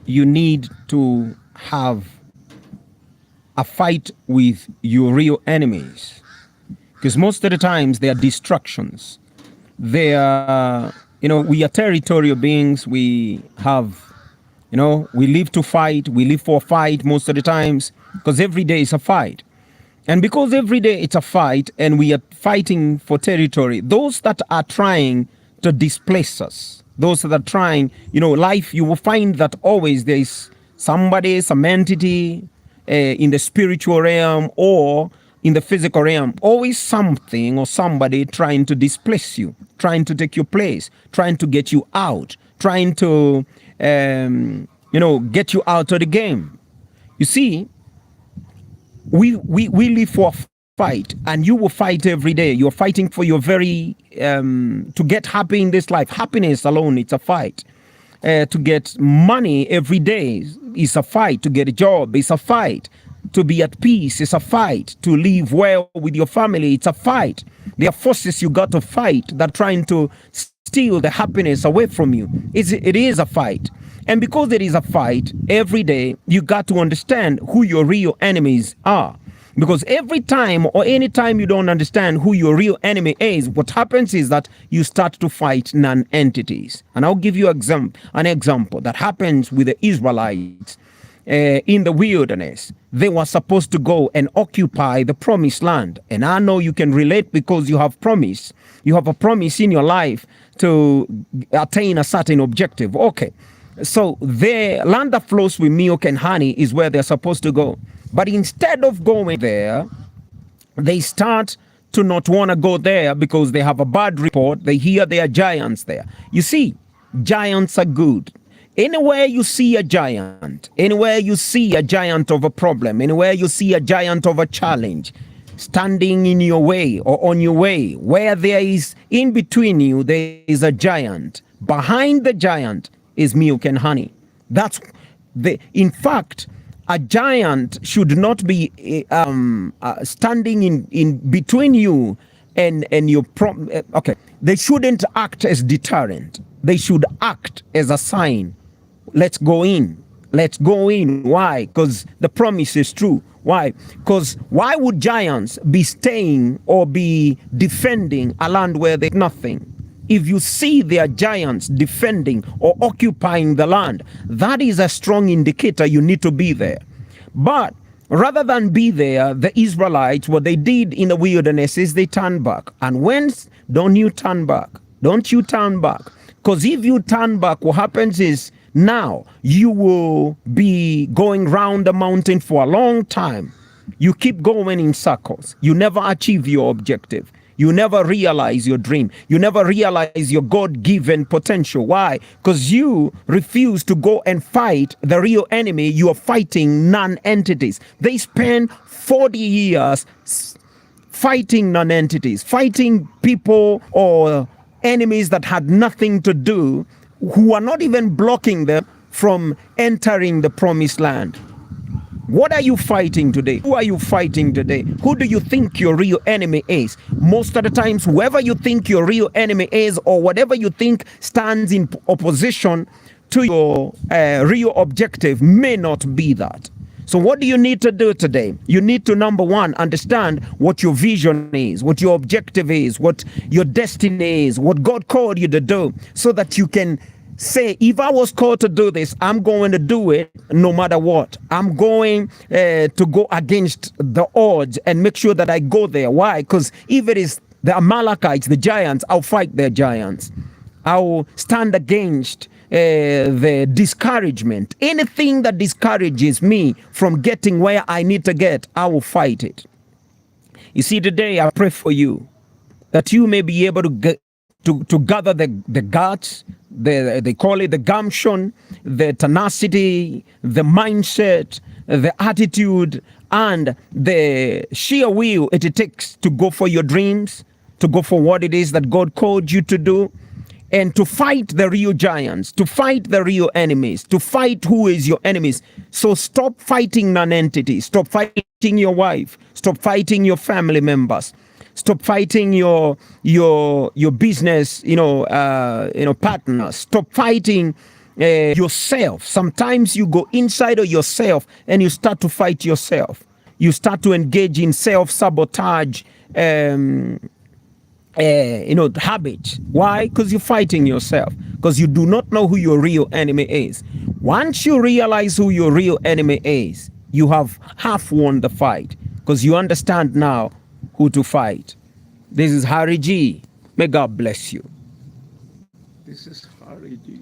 you need to have a fight with your real enemies, because most of the times they are distractions. They are, we are territorial beings. We have, we live to fight. We live for a fight most of the times, because every day is a fight. And because every day it's a fight and we are fighting for territory, those that are trying to displace us, those that are trying, life, you will find that always there is somebody, some entity in the spiritual realm or in the physical realm, always something or somebody trying to displace you, trying to take your place, trying to get you out, trying to, get you out of the game. You see, we live for a fight, and you will fight every day. You're fighting for your very, to get happy in this life. Happiness alone, it's a fight. To get money every day is a fight. To get a job is a fight. To be at peace is a fight. To live well with your family, it's a fight. There are forces you got to fight that are trying to steal the happiness away from you. It is a fight. And because it is a fight, every day you got to understand who your real enemies are. Because every time or any time you don't understand who your real enemy is, what happens is that you start to fight non-entities. And I'll give you an example that happens with the Israelites in the wilderness. They were supposed to go and occupy the promised land. And I know you can relate because you have promise. You have a promise in your life to attain a certain objective. Okay. So the land that flows with milk and honey is where they're supposed to go. But instead of going there, they start to not want to go there because they have a bad report. They hear there are giants there. You see, giants are good. Anywhere you see a giant, anywhere you see a giant of a problem, anywhere you see a giant of a challenge, standing in your way or on your way, where there is in between you, there is a giant. Behind the giant is milk and honey. That's in fact, a giant should not be standing in between you and your okay. They shouldn't act as deterrent. They should act as a sign. Let's go in. Let's go in. Why? Because the promise is true. Why? Because why would giants be staying or be defending a land where there's nothing? If you see their giants defending or occupying the land, that is a strong indicator you need to be there. But rather than be there, the Israelites, what they did in the wilderness is they turned back. And when don't you turn back? Don't you turn back? Because if you turn back, what happens is now you will be going round the mountain for a long time. You keep going in circles. You never achieve your objective. You never realize your dream. You never realize your God-given potential. Why? Because you refuse to go and fight the real enemy. You are fighting non-entities. They spend 40 years fighting non-entities, fighting people or enemies that had nothing to do, who are not even blocking them from entering the promised land. What are you fighting today? Who are you fighting today? Who do you think your real enemy is? Most of the times, whoever you think your real enemy is, or whatever you think stands in opposition to your real objective, may not be that. So what do you need to do today? You need to, number one, understand what your vision is, what your objective is, what your destiny is, what God called you to do, so that you can say, if I was called to do this, I'm going to do it no matter what. I'm going to go against the odds and make sure that I go there. Why? Because if it is the Amalekites, the giants, I'll fight their giants. I'll stand against the discouragement. Anything that discourages me from getting where I need to get, I will fight it. You see, today I pray for you that you may be able to get to gather the guts, they call it the gumption, the tenacity, the mindset, the attitude, and the sheer will it takes to go for your dreams, to go for what it is that God called you to do, and to fight the real giants, to fight the real enemies, to fight who is your enemies. So stop fighting non-entities, stop fighting your wife, stop fighting your family members. Stop fighting your business, partners. Stop fighting yourself. Sometimes you go inside of yourself and you start to fight yourself. You start to engage in self-sabotage, habit. Why? Because you're fighting yourself. Because you do not know who your real enemy is. Once you realize who your real enemy is, you have half won the fight. Because you understand now who to fight. This is Harry G. May God bless you. This is Harry G.